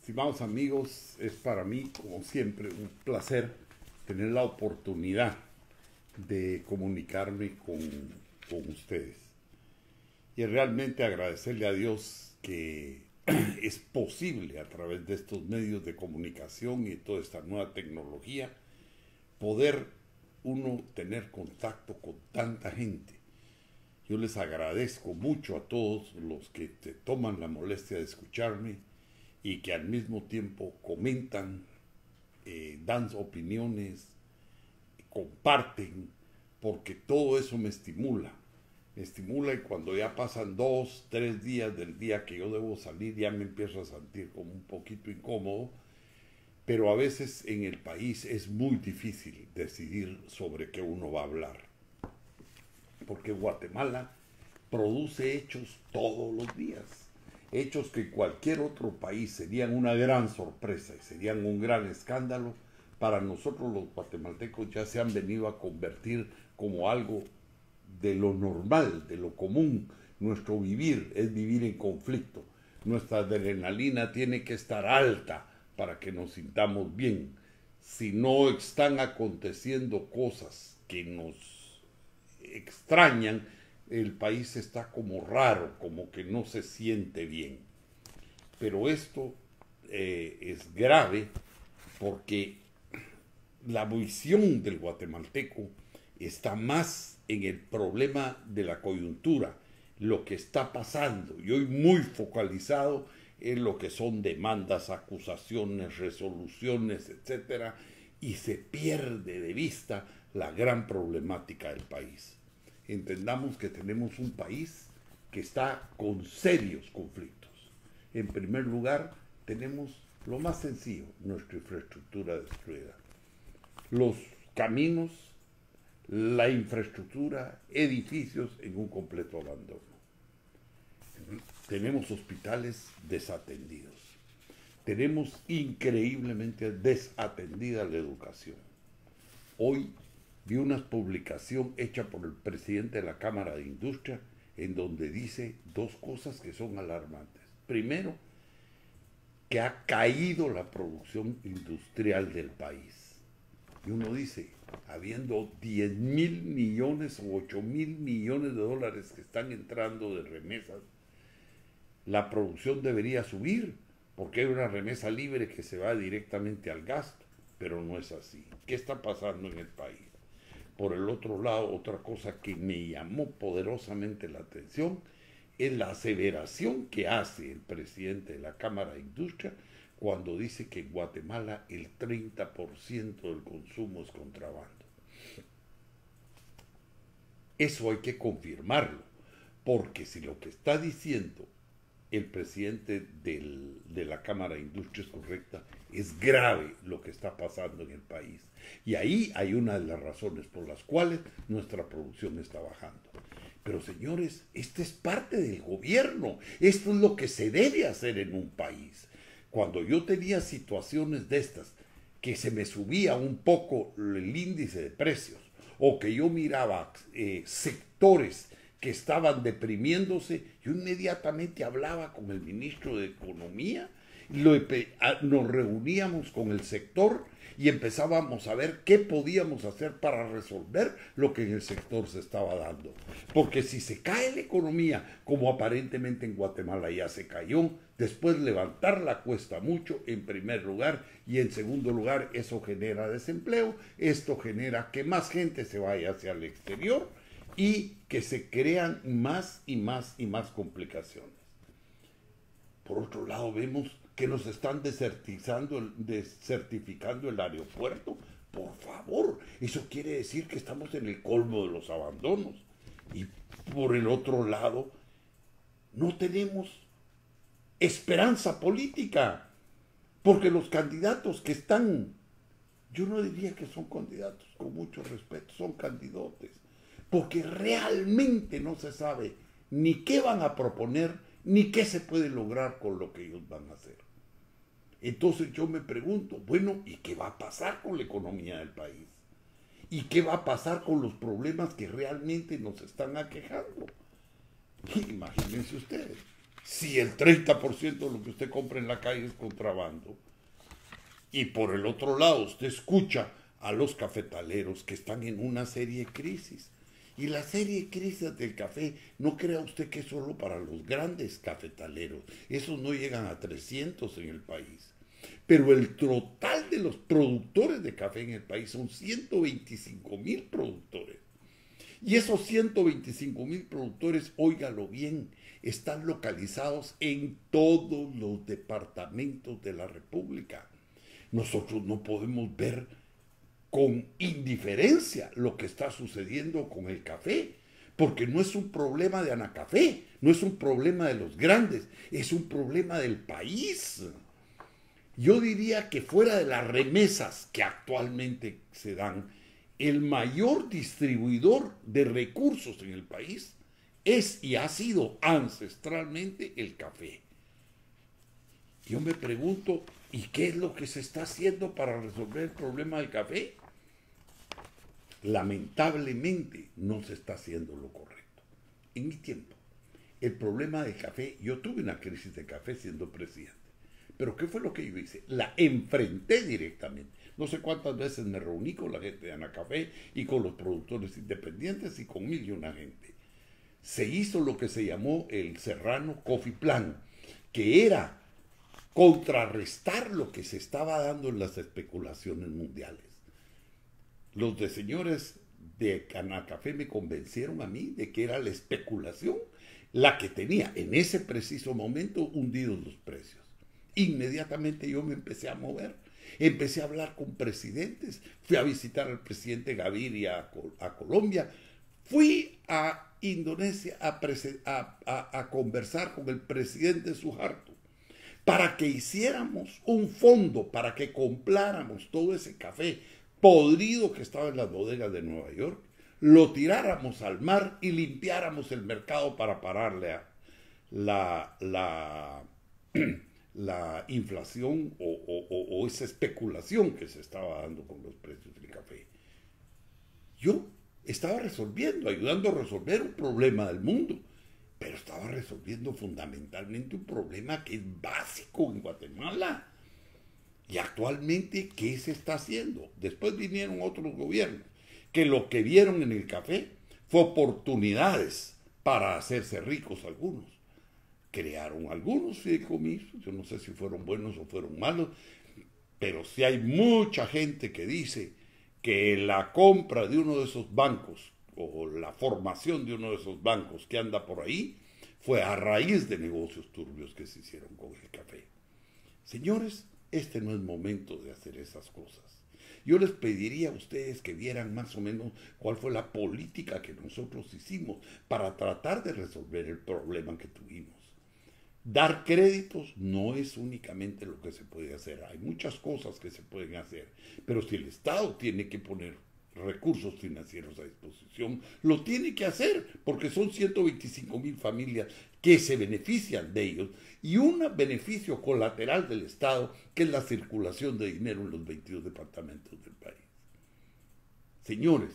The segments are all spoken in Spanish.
Estimados amigos, es para mí, como siempre, un placer tener la oportunidad de comunicarme con ustedes. Y realmente agradecerle a Dios que es posible a través de estos medios de comunicación y toda esta nueva tecnología poder uno tener contacto con tanta gente. Yo les agradezco mucho a todos los que te toman la molestia de escucharme y que al mismo tiempo comentan, dan opiniones, comparten, porque todo eso me estimula. Me estimula y cuando ya pasan 2, 3 días del día que yo debo salir ya me empiezo a sentir como un poquito incómodo, pero a veces en el país es muy difícil decidir sobre qué uno va a hablar. Porque Guatemala produce hechos todos los días. Hechos que cualquier otro país serían una gran sorpresa y serían un gran escándalo. Para nosotros los guatemaltecos ya se han venido a convertir como algo de lo normal, de lo común. Nuestro vivir es vivir en conflicto. Nuestra adrenalina tiene que estar alta para que nos sintamos bien. Si no están aconteciendo cosas que nos extrañan, el país está como raro, como que no se siente bien. Pero esto es grave porque la visión del guatemalteco está más en el problema de la coyuntura, lo que está pasando, y hoy muy focalizado en lo que son demandas, acusaciones, resoluciones, etcétera, y se pierde de vista la gran problemática del país. Entendamos que tenemos un país que está con serios conflictos. En primer lugar, tenemos lo más sencillo, nuestra infraestructura destruida. Los caminos, la infraestructura, edificios en un completo abandono. Tenemos hospitales desatendidos. Tenemos increíblemente desatendida la educación. Hoy vi una publicación hecha por el presidente de la Cámara de Industria en donde dice dos cosas que son alarmantes. Primero, que ha caído la producción industrial del país. Y uno dice, habiendo 10.000 millones o 8.000 millones de dólares que están entrando de remesas, la producción debería subir, porque hay una remesa libre que se va directamente al gasto, pero no es así. ¿Qué está pasando en el país? Por el otro lado, otra cosa que me llamó poderosamente la atención es la aseveración que hace el presidente de la Cámara de Industria cuando dice que en Guatemala el 30% del consumo es contrabando. Eso hay que confirmarlo, porque si lo que está diciendo el presidente de la Cámara de Industria es correcta, es grave lo que está pasando en el país. Y ahí hay una de las razones por las cuales nuestra producción está bajando. Pero señores, esta es parte del gobierno. Esto es lo que se debe hacer en un país. Cuando yo tenía situaciones de estas, que se me subía un poco el índice de precios, o que yo miraba sectores que estaban deprimiéndose, yo inmediatamente hablaba con el ministro de Economía, nos reuníamos con el sector y empezábamos a ver qué podíamos hacer para resolver lo que en el sector se estaba dando. Porque si se cae la economía, como aparentemente en Guatemala ya se cayó, después levantarla cuesta mucho en primer lugar, y en segundo lugar eso genera desempleo, esto genera que más gente se vaya hacia el exterior y que se crean más y más y más complicaciones. Por otro lado, vemos que nos están desertificando el aeropuerto. Por favor, eso quiere decir que estamos en el colmo de los abandonos. Y por el otro lado, no tenemos esperanza política, porque los candidatos que están, yo no diría que son candidatos, con mucho respeto, son candidatos, porque realmente no se sabe ni qué van a proponer, ni qué se puede lograr con lo que ellos van a hacer. Entonces yo me pregunto, bueno, ¿y qué va a pasar con la economía del país? ¿Y qué va a pasar con los problemas que realmente nos están aquejando? Imagínense ustedes, si el 30% de lo que usted compra en la calle es contrabando? Y por el otro lado, usted escucha a los cafetaleros que están en una serie de crisis. Y la serie de crisis del café, no crea usted que es solo para los grandes cafetaleros. Esos no llegan a 300 en el país. Pero el total de los productores de café en el país son 125,000 productores. Y esos 125,000 productores, óigalo bien, están localizados en todos los departamentos de la República. Nosotros no podemos ver con indiferencia lo que está sucediendo con el café, porque no es un problema de Anacafé, no es un problema de los grandes, es un problema del país. Yo diría que fuera de las remesas que actualmente se dan, el mayor distribuidor de recursos en el país es y ha sido ancestralmente el café. Yo me pregunto, ¿y qué es lo que se está haciendo para resolver el problema del café? Lamentablemente no se está haciendo lo correcto. En mi tiempo, el problema del café, yo tuve una crisis de café siendo presidente. Pero ¿qué fue lo que yo hice? La enfrenté directamente. No sé cuántas veces me reuní con la gente de Anacafé y con los productores independientes y con mil y una gente. Se hizo lo que se llamó el Serrano Coffee Plan, que era contrarrestar lo que se estaba dando en las especulaciones mundiales. Los de señores de Anacafé me convencieron a mí de que era la especulación la que tenía en ese preciso momento hundidos los precios. Inmediatamente yo me empecé a mover, empecé a hablar con presidentes, fui a visitar al presidente Gaviria a Colombia, fui a Indonesia a conversar con el presidente Suharto para que hiciéramos un fondo, para que compráramos todo ese café podrido que estaba en las bodegas de Nueva York, lo tiráramos al mar y limpiáramos el mercado para pararle a la inflación o esa especulación que se estaba dando con los precios del café. Yo estaba resolviendo, ayudando a resolver un problema del mundo, pero estaba resolviendo fundamentalmente un problema que es básico en Guatemala. Y actualmente, ¿qué se está haciendo? Después vinieron otros gobiernos que lo que vieron en el café fue oportunidades para hacerse ricos algunos. Crearon algunos fideicomisos, yo no sé si fueron buenos o fueron malos, pero sí hay mucha gente que dice que la compra de uno de esos bancos o la formación de uno de esos bancos que anda por ahí fue a raíz de negocios turbios que se hicieron con el café. Señores, este no es momento de hacer esas cosas. Yo les pediría a ustedes que vieran más o menos cuál fue la política que nosotros hicimos para tratar de resolver el problema que tuvimos. Dar créditos no es únicamente lo que se puede hacer. Hay muchas cosas que se pueden hacer. Pero si el Estado tiene que poner recursos financieros a disposición, lo tiene que hacer, porque son 125,000 familias que se benefician de ellos y un beneficio colateral del Estado, que es la circulación de dinero en los 22 departamentos del país. Señores,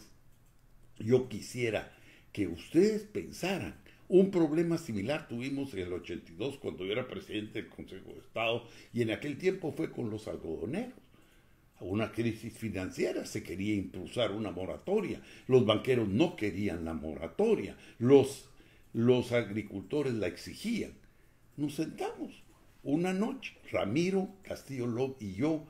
yo quisiera que ustedes pensaran. Un problema similar tuvimos en el 82 cuando yo era presidente del Consejo de Estado y en aquel tiempo fue con los algodoneros. Una crisis financiera, se quería impulsar una moratoria, los banqueros no querían la moratoria, los agricultores la exigían. Nos sentamos una noche, Ramiro Castillo Lob y yo,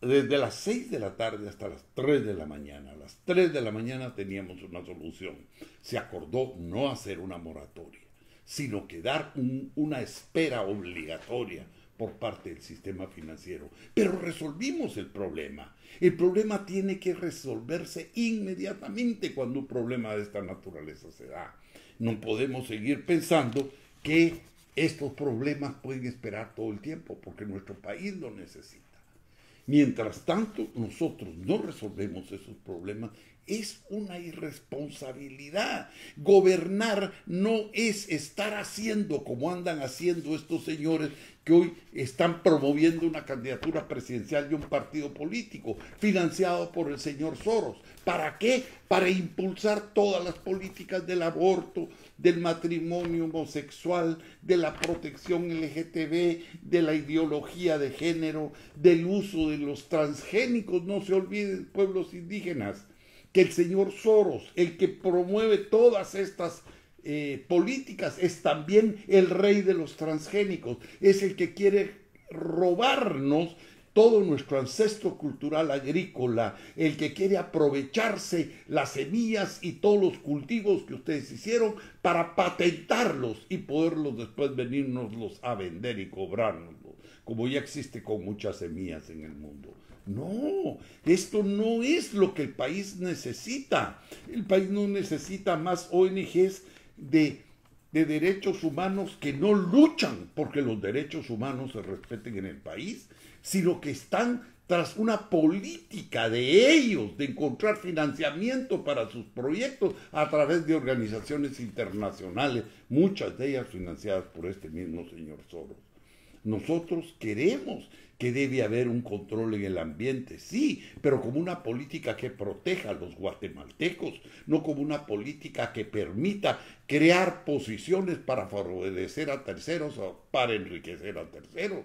desde las 6 de la tarde hasta las 3 de la mañana. A las 3 de la mañana teníamos una solución. Se acordó no hacer una moratoria, sino que dar una espera obligatoria por parte del sistema financiero. Pero resolvimos el problema. El problema tiene que resolverse inmediatamente cuando un problema de esta naturaleza se da. No podemos seguir pensando que estos problemas pueden esperar todo el tiempo, porque nuestro país lo necesita. Mientras tanto, nosotros no resolvemos esos problemas, Es una irresponsabilidad. Gobernar no es estar haciendo como andan haciendo estos señores que hoy están promoviendo una candidatura presidencial de un partido político financiado por el señor Soros. ¿Para qué? Para impulsar todas las políticas del aborto, del matrimonio homosexual, de la protección LGTB, de la ideología de género, del uso de los transgénicos. No se olviden, pueblos indígenas, que el señor Soros, el que promueve todas estas políticas, es también el rey de los transgénicos, es el que quiere robarnos todo nuestro ancestro cultural agrícola, el que quiere aprovecharse las semillas y todos los cultivos que ustedes hicieron para patentarlos y poderlos después venirnoslos a vender y cobrárnoslos, como ya existe con muchas semillas en el mundo. No, esto no es lo que el país necesita. El país no necesita más ONGs de derechos humanos que no luchan porque los derechos humanos se respeten en el país, sino que están tras una política de ellos de encontrar financiamiento para sus proyectos a través de organizaciones internacionales, muchas de ellas financiadas por este mismo señor Soros. Nosotros queremos que debe haber un control en el ambiente, sí, pero como una política que proteja a los guatemaltecos, no como una política que permita crear posiciones para favorecer a terceros o para enriquecer a terceros.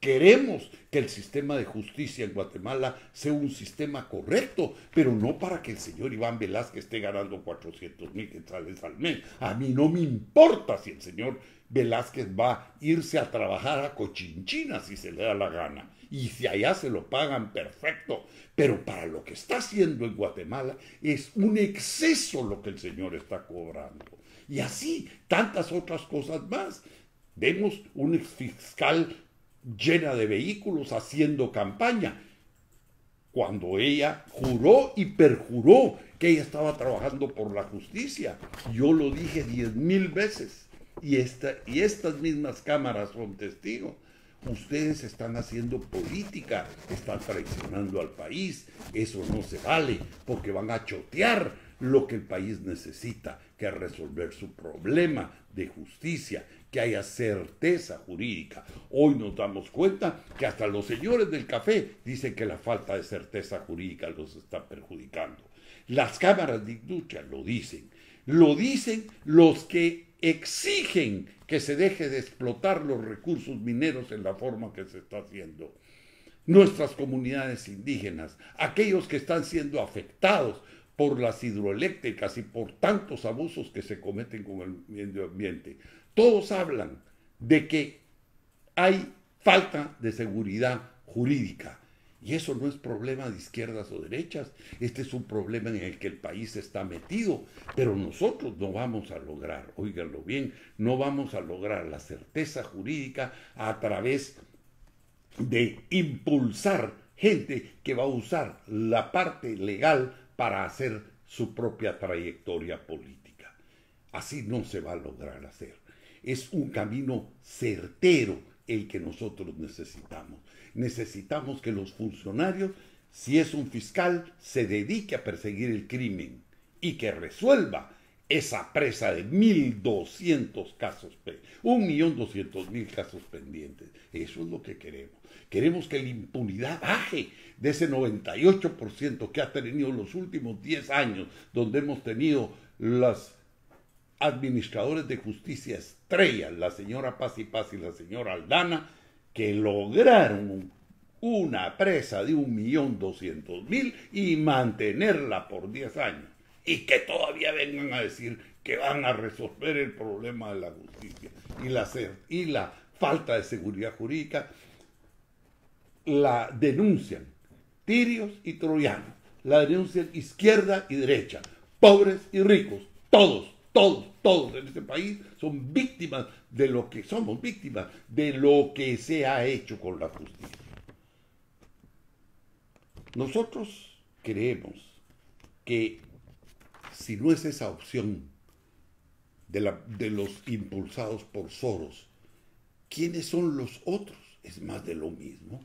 Queremos que el sistema de justicia en Guatemala sea un sistema correcto, pero no para que el señor Iván Velázquez esté ganando 400,000 quetzales al mes. A mí no me importa si el señor Velázquez va a irse a trabajar a Cochinchina si se le da la gana. Y si allá se lo pagan, perfecto. Pero para lo que está haciendo en Guatemala es un exceso lo que el señor está cobrando. Y así, tantas otras cosas más. Vemos un exfiscal llena de vehículos haciendo campaña, cuando ella juró y perjuró que ella estaba trabajando por la justicia. Yo lo dije 10,000 veces y estas mismas cámaras son testigos. Ustedes están haciendo política, están traicionando al país, eso no se vale, porque van a chotear lo que el país necesita, que es resolver su problema de justicia, que haya certeza jurídica. Hoy nos damos cuenta que hasta los señores del café dicen que la falta de certeza jurídica los está perjudicando. Las cámaras de industria lo dicen los que exigen que se deje de explotar los recursos mineros en la forma que se está haciendo. Nuestras comunidades indígenas, aquellos que están siendo afectados por las hidroeléctricas y por tantos abusos que se cometen con el medio ambiente, todos hablan de que hay falta de seguridad jurídica. Y eso no es problema de izquierdas o derechas, este es un problema en el que el país está metido, pero nosotros no vamos a lograr, óiganlo bien, no vamos a lograr la certeza jurídica a través de impulsar gente que va a usar la parte legal para hacer su propia trayectoria política. Así no se va a lograr hacer. Es un camino certero el que nosotros necesitamos. Necesitamos que los funcionarios, si es un fiscal, se dedique a perseguir el crimen y que resuelva esa presa de 1.200 casos, 1.200.000 casos pendientes. Eso es lo que queremos. Queremos que la impunidad baje de ese 98% que ha tenido los últimos 10 años, donde hemos tenido los administradores de justicia estrellas, la señora Paz y la señora Aldana, que lograron una presa de 1.200.000 y mantenerla por 10 años. Y que todavía vengan a decir que van a resolver el problema de la justicia y la falta de seguridad jurídica. La denuncian tirios y troyanos, la denuncian izquierda y derecha, pobres y ricos, todos en este país son víctimas de lo que somos víctimas de lo que se ha hecho con la justicia. Nosotros creemos que si no es esa opción de los impulsados por Soros, ¿quiénes son los otros? Es más de lo mismo.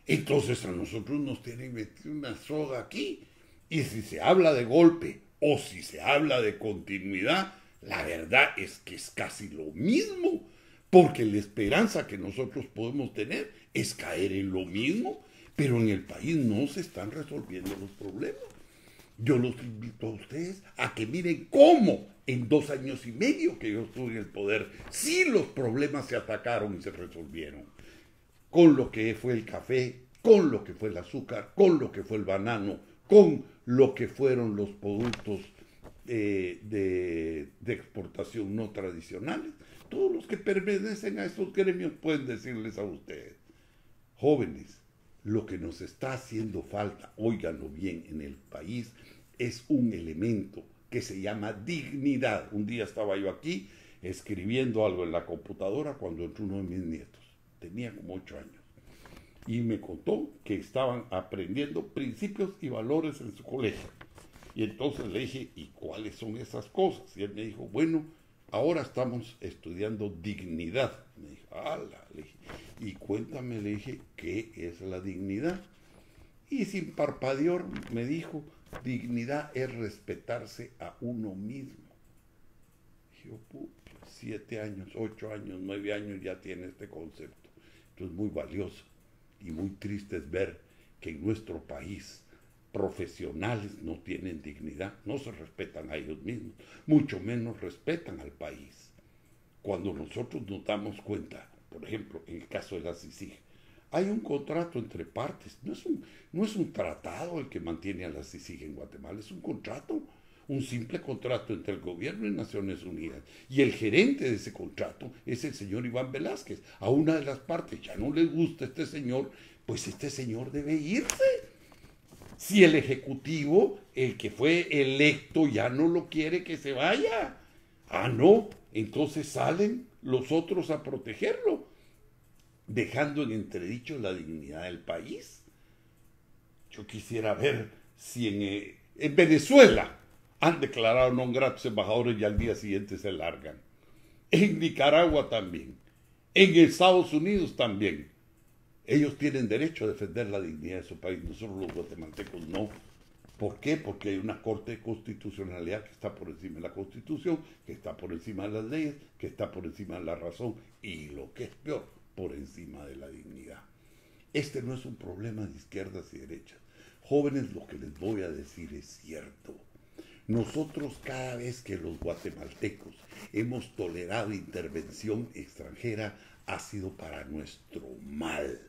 Entonces a nosotros nos tienen metido una soga aquí Y si se habla de golpe o si se habla de continuidad, la verdad es que es casi lo mismo, porque la esperanza que nosotros podemos tener es caer en lo mismo, pero en el país no se están resolviendo los problemas. Yo los invito a ustedes a que miren cómo en 2 años y medio que yo estuve en el poder, sí los problemas se atacaron y se resolvieron. Con lo que fue el café, con lo que fue el azúcar, con lo que fue el banano, con lo que fueron los productos de exportación no tradicionales. Todos los que pertenecen a estos gremios pueden decirles a ustedes, jóvenes, lo que nos está haciendo falta, óiganlo bien, en el país es un elemento que se llama dignidad. Un día estaba yo aquí escribiendo algo en la computadora cuando entró uno de mis nietos, tenía como 8 años, y me contó que estaban aprendiendo principios y valores en su colegio. Y entonces le dije, ¿y cuáles son esas cosas? Y él me dijo, bueno, ahora estamos estudiando dignidad. Me dijo, ¡hala! Le dije, y cuéntame, le dije, ¿qué es la dignidad? Y sin parpadear me dijo, dignidad es respetarse a uno mismo. Y yo, 7 años, 8 años, 9 años ya tiene este concepto. Esto es muy valioso y muy triste es ver que en nuestro país profesionales no tienen dignidad, no se respetan a ellos mismos, mucho menos respetan al país. Cuando nosotros nos damos cuenta, por ejemplo, en el caso de la CICIG, hay un contrato entre partes, no es un tratado el que mantiene a la CICIG en Guatemala, es un contrato, un simple contrato entre el gobierno y Naciones Unidas. Y el gerente de ese contrato es el señor Iván Velázquez. A una de las partes ya no le gusta este señor, pues este señor debe irse. Si el ejecutivo, el que fue electo, ya no lo quiere que se vaya. Ah, no, entonces salen los otros a protegerlo, dejando en entredicho la dignidad del país. Yo quisiera ver si en Venezuela han declarado non gratos embajadores y al día siguiente se largan. En Nicaragua también. En Estados Unidos también. Ellos tienen derecho a defender la dignidad de su país, nosotros los guatemaltecos no. ¿Por qué? Porque hay una Corte de Constitucionalidad que está por encima de la Constitución, que está por encima de las leyes, que está por encima de la razón y, lo que es peor, por encima de la dignidad. Este no es un problema de izquierdas y derechas. Jóvenes, lo que les voy a decir es cierto. Nosotros cada vez que los guatemaltecos hemos tolerado intervención extranjera ha sido para nuestro mal.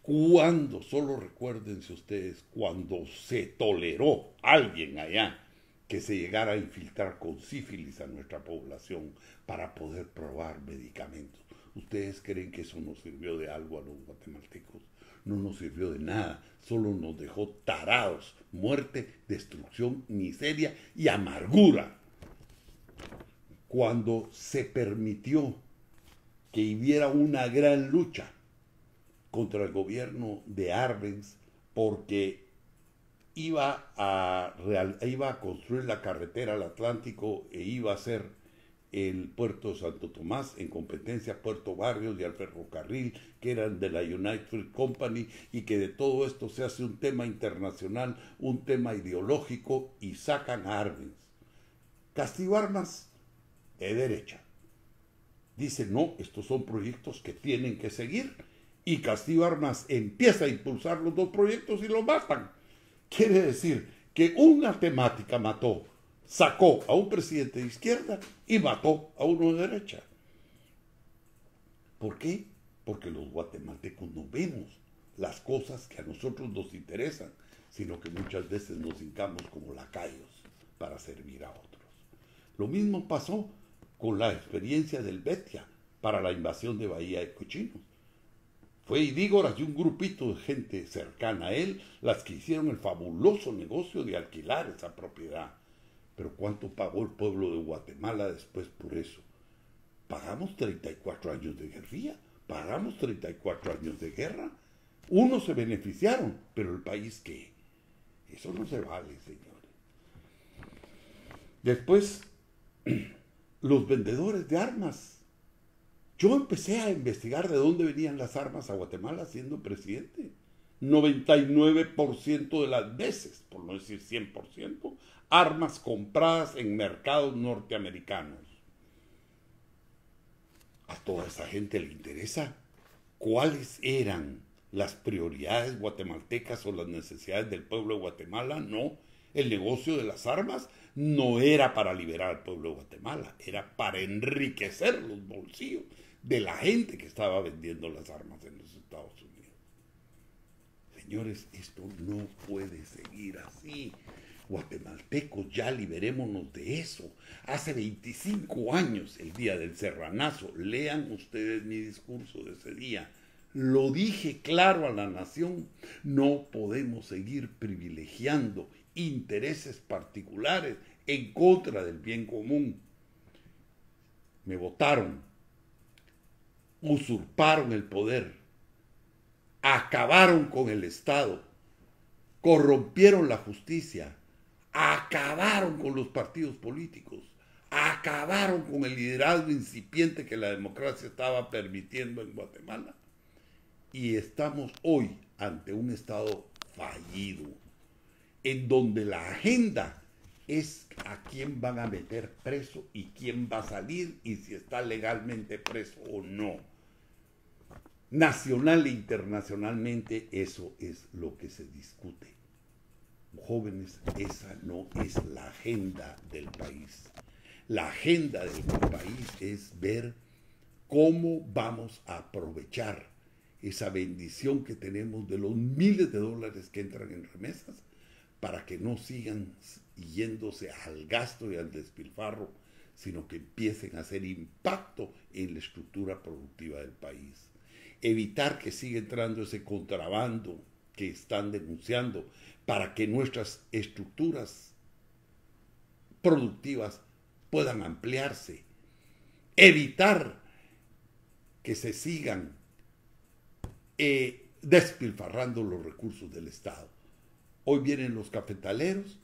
Cuando, solo recuérdense ustedes, cuando se toleró alguien allá que se llegara a infiltrar con sífilis a nuestra población para poder probar medicamentos. ¿Ustedes creen que eso nos sirvió de algo a los guatemaltecos? No nos sirvió de nada, solo nos dejó tarados, muerte, destrucción, miseria y amargura. Cuando se permitió que hubiera una gran lucha contra el gobierno de Arbenz porque iba a construir la carretera al Atlántico e iba a ser el puerto de Santo Tomás en competencia Puerto Barrios y al ferrocarril que eran de la United Fruit Company, y que de todo esto se hace un tema internacional, un tema ideológico, y sacan a Arbenz. Castillo Armas de derecha dice, no, estos son proyectos que tienen que seguir, y Castillo Armas empieza a impulsar los 2 proyectos y los matan. Quiere decir que una temática sacó a un presidente de izquierda y mató a uno de derecha. ¿Por qué? Porque los guatemaltecos no vemos las cosas que a nosotros nos interesan, sino que muchas veces nos hincamos como lacayos para servir a otros. Lo mismo pasó con la experiencia del Betia para la invasión de Bahía de Cochinos. Fue Idígoras y un grupito de gente cercana a él las que hicieron el fabuloso negocio de alquilar esa propiedad. Pero ¿cuánto pagó el pueblo de Guatemala después por eso? Pagamos 34 años de guerrilla, pagamos 34 años de guerra. Unos se beneficiaron, pero el país ¿qué? Eso no se vale, señores. Después, los vendedores de armas. Yo empecé a investigar de dónde venían las armas a Guatemala siendo presidente. 99% de las veces, por no decir 100%, armas compradas en mercados norteamericanos. A toda esa gente le interesa cuáles eran las prioridades guatemaltecas o las necesidades del pueblo de Guatemala. No, el negocio de las armas no era para liberar al pueblo de Guatemala, era para enriquecer los bolsillos de la gente que estaba vendiendo las armas en los Estados Unidos. Señores, esto no puede seguir así. Guatemaltecos, ya liberémonos de eso. Hace 25 años, el día del Serranazo, lean ustedes mi discurso de ese día. Lo dije claro a la nación, no podemos seguir privilegiando intereses particulares en contra del bien común. Me votaron, usurparon el poder, acabaron con el Estado, corrompieron la justicia, acabaron con los partidos políticos, acabaron con el liderazgo incipiente que la democracia estaba permitiendo en Guatemala. Y estamos hoy ante un Estado fallido, en donde la agenda es a quién van a meter preso y quién va a salir y si está legalmente preso o no. Nacional e internacionalmente eso es lo que se discute. Jóvenes, esa no es la agenda del país. La agenda del país es ver cómo vamos a aprovechar esa bendición que tenemos de los miles de dólares que entran en remesas para que no sigan yéndose al gasto y al despilfarro, sino que empiecen a hacer impacto en la estructura productiva del país. Evitar que siga entrando ese contrabando que están denunciando para que nuestras estructuras productivas puedan ampliarse. Evitar que se sigan despilfarrando los recursos del Estado. Hoy vienen los cafetaleros,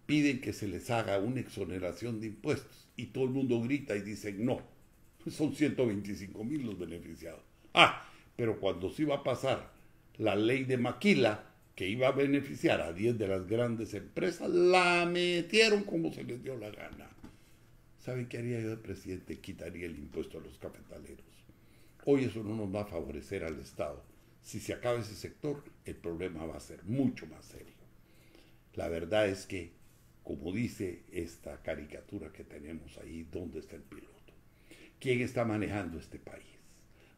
piden que se les haga una exoneración de impuestos y todo el mundo grita y dice no, son 125,000 los beneficiados. Pero cuando se iba a pasar la ley de Maquila, que iba a beneficiar a 10 de las grandes empresas, la metieron como se les dio la gana. ¿Saben qué haría yo de presidente? Quitaría el impuesto a los cafetaleros. Hoy eso no nos va a favorecer al Estado. Si se acaba ese sector, el problema va a ser mucho más serio. La verdad es que, como dice esta caricatura que tenemos ahí, ¿dónde está el piloto? ¿Quién está manejando este país?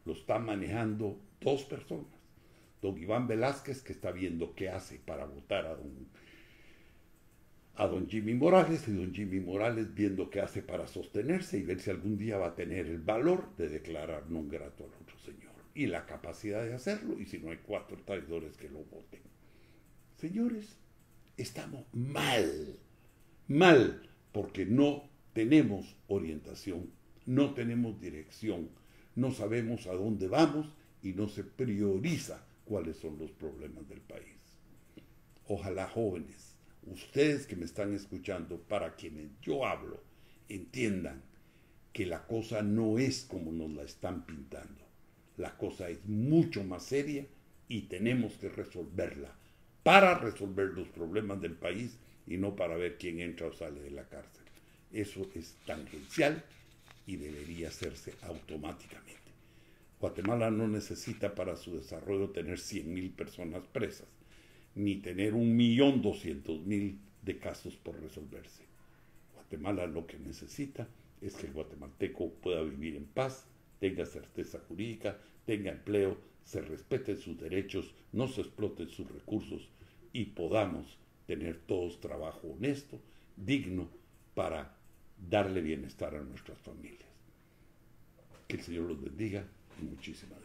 Lo están manejando dos personas. Don Iván Velázquez, que está viendo qué hace para votar a don Jimmy Morales, y don Jimmy Morales viendo qué hace para sostenerse y ver si algún día va a tener el valor de declarar non grato al otro señor y la capacidad de hacerlo, y si no hay 4 traidores que lo voten. Señores, estamos mal, porque no tenemos orientación, no tenemos dirección, no sabemos a dónde vamos y no se prioriza cuáles son los problemas del país. Ojalá, jóvenes, ustedes que me están escuchando, para quienes yo hablo, entiendan que la cosa no es como nos la están pintando. La cosa es mucho más seria y tenemos que resolverla para resolver los problemas del país y no para ver quién entra o sale de la cárcel. Eso es tangencial y debería hacerse automáticamente. Guatemala no necesita para su desarrollo tener 100,000 personas presas, ni tener 1.200.000 de casos por resolverse. Guatemala lo que necesita es que el guatemalteco pueda vivir en paz, tenga certeza jurídica, tenga empleo, se respeten sus derechos, no se exploten sus recursos y podamos tener todos trabajo honesto, digno, para darle bienestar a nuestras familias. Que el Señor los bendiga y muchísimas gracias.